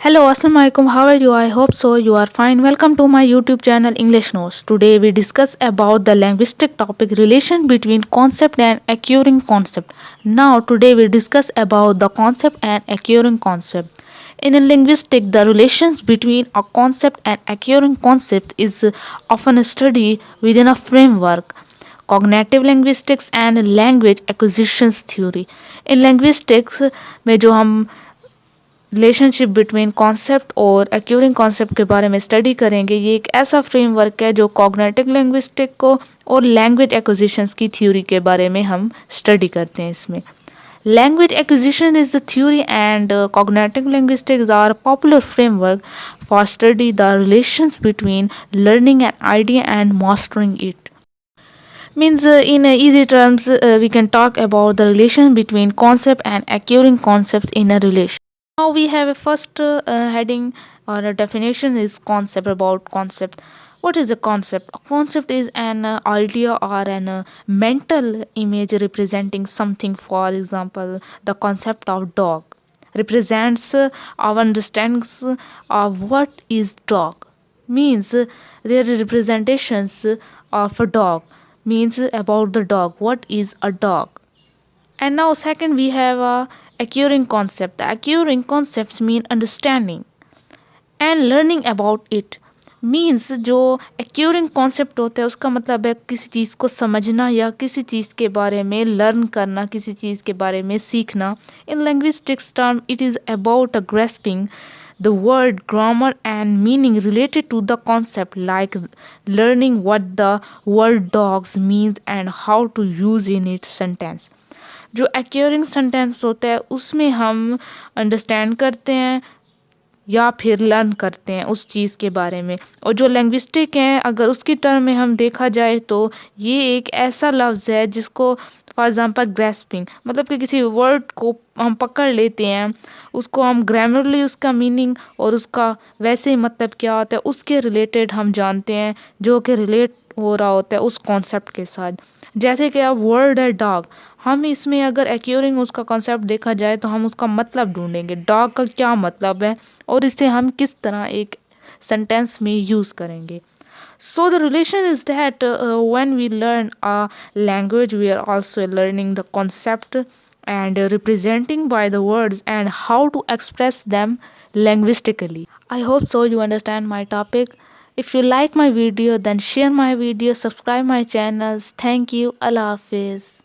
Hello, Assalamu alaikum. How are you? I hope so. You are fine. Welcome to my YouTube channel English Notes. Today we discuss about the linguistic topic relation between concept and occurring concept. Now today we discuss about the concept and occurring concept. In a linguistic, the relations between a concept and occurring concept is often studied within a framework cognitive linguistics and language acquisitions theory in linguistics में जो हम relationship between concept और occurring concept के बारे में study करेंगे। ये एक ऐसा फ्रेमवर्क है जो कॉग्निटिव लिंग्विस्टिक को और लैंग्वेज एक्विजिशंस की थ्योरी के बारे में हम स्टडी करते हैं। इसमें language acquisition is the theory and cognitive linguistics are popular framework for study the relations between learning an idea and mastering it means in easy terms we can talk about the relation between concept and occurring concepts in a relation. Now we have a first heading or a definition is concept. About concept, what is a concept? A concept is an idea or an mental image representing something. For example, the concept of dog represents our understandings of what is dog, means there are representations of a dog, means about the dog, what is a dog. And now second we have a occurring concept. The occurring concepts mean understanding and learning about it. Means जो occurring concept होता है उसका मतलब है किसी चीज़ को समझना या किसी चीज़ के बारे में लर्न करना, किसी चीज़ के बारे में सीखना. इन linguistics term it is about a grasping the word, grammar, and meaning related to the concept, like learning what the word dogs means and how to use in its sentence. जो occurring sentence होता है उसमें हम understand करते हैं या फिर learn करते हैं उस चीज़ के बारे में. और जो लिंग्विस्टिक है अगर उसकी टर्म में हम देखा जाए तो ये एक ऐसा लफ्ज़ है जिसको फॉर एग्ज़ाम्पल ग्रेस्पिंग मतलब कि किसी वर्ड को हम पकड़ लेते हैं, उसको हम ग्रामरली उसका मीनिंग और उसका वैसे ही मतलब क्या होता है उसके रिलेटेड हम जानते हैं, जो कि रिलेट हो रहा होता है उस कॉन्सेप्ट के साथ. जैसे कि अब वर्ड है डॉग, हम इसमें अगर एक्यूरिंग उसका कॉन्सेप्ट देखा जाए तो हम उसका मतलब ढूंढेंगे, डॉग का क्या मतलब है और इसे हम किस तरह एक सेंटेंस में यूज़ करेंगे. So the relation is that when we learn a language, we are also learning the concept and representing by the words and how to express them linguistically. I hope so you understand my topic. If you like my video, then share my video, subscribe my channels. Thank you. Allah Hafiz.